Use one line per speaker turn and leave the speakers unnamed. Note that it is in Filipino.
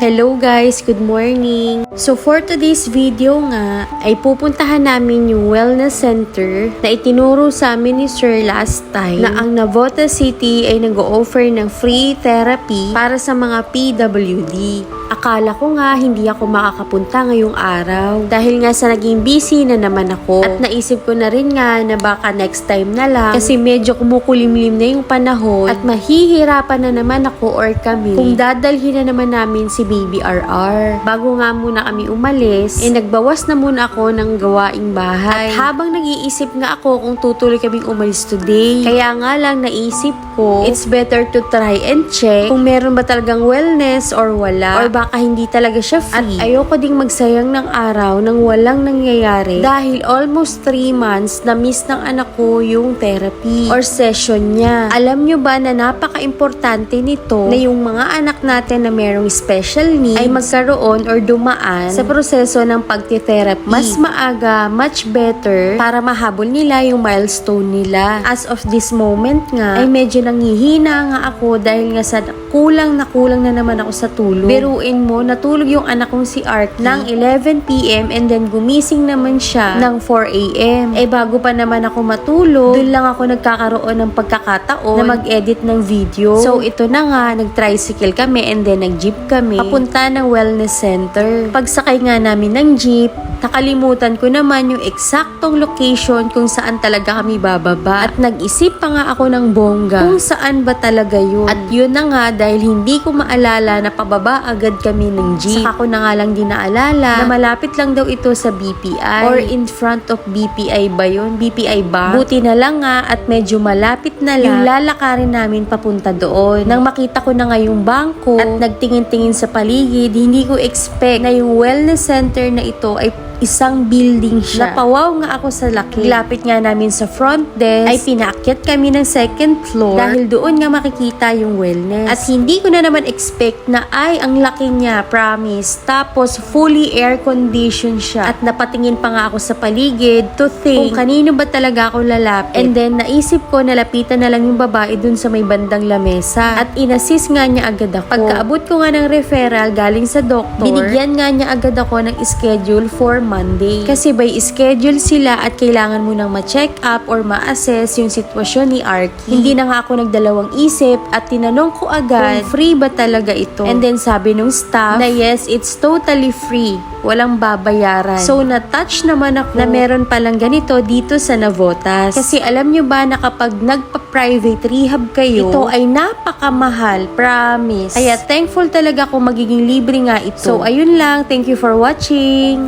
Hello guys, good morning. So for today's video nga ay pupuntahan namin yung wellness center na itinuro sa amin ni Sir last time na ang Navotas City ay nag-o-offer ng free therapy para sa mga PWD. Akala ko nga hindi ako makakapunta ngayong araw dahil nga sa naging busy na naman ako at naisip ko na rin nga na baka next time na lang kasi medyo kumukulimlim na yung panahon at mahihirapan na naman ako or kami kung dadalhin na naman namin si Baby RR. Bago nga muna kami umalis, nagbawas na muna ako ng gawaing bahay. At habang nag-iisip nga ako kung tutuloy kaming umalis today, kaya nga lang naisip ko, it's better to try and check kung meron ba talagang wellness or wala, or baka hindi talaga siya free. At ayoko ding magsayang ng araw nang walang nangyayari dahil almost 3 months na miss ng anak ko yung therapy or session niya. Alam nyo ba na napaka-importante nito na yung mga anak natin na merong special needs ay magkaroon or dumaan sa proseso ng pagti-therapy. Mas maaga, much better para mahabol nila yung milestone nila. As of this moment nga, ay medyo nanghihina nga ako dahil nga sa kulang na naman ako sa tulog. Biruin mo, natulog yung anak kong si Arky ng 11 PM and then gumising naman siya ng 4 AM. Bago pa naman ako matulog, doon lang ako nagkakaroon ng pagkakataon na mag-edit ng video. So ito na nga, nag-tricycle kami and then nag-jeep kami papunta ng wellness center. Pagsakay nga namin ng jeep, nakalimutan ko naman yung eksaktong location kung saan talaga kami bababa. At nag-isip pa nga ako ng bongga kung saan ba talaga yun. At yun na nga, dahil hindi ko maalala na pababa agad kami ng jeep. Saka ko na nga lang din naalala na malapit lang daw ito sa BPI or in front of BPI ba yun? BPI ba? Buti na lang nga at medyo malapit na lang yung lalakarin namin papunta doon. Nang makita ko na nga yung bangko at nagtingin-tingin sa paligid, hindi ko expect na yung wellness center na ito ay isang building siya. Napawaw nga ako sa laki. Lapit nga namin sa front desk, ay pinaakyat kami ng second floor dahil doon nga makikita yung wellness. At hindi ko na naman expect na ay ang laki niya, promise. Tapos fully air conditioned siya. At napatingin pa nga ako sa paligid to think kung kanino ba talaga ako lalapit. And then naisip ko nalapitan na lang yung babae dun sa may bandang lamesa. At inassist nga niya agad ako. Pagkaabot ko nga ng referral galing sa doktor, binigyan nga niya agad ako ng schedule for Monday. Kasi by schedule sila at kailangan mo nang ma-check up or ma-assess yung sitwasyon ni Arky. Hindi na nga ako nagdalawang isip at tinanong ko agad kung free ba talaga ito. And then sabi nung staff na yes, it's totally free. Walang babayaran. So na-touch naman ako na meron palang ganito dito sa Navotas. Kasi alam nyo ba na kapag nagpa-private rehab kayo, ito ay napakamahal. Promise. Kaya thankful talaga ako magiging libre nga ito. So ayun lang. Thank you for watching.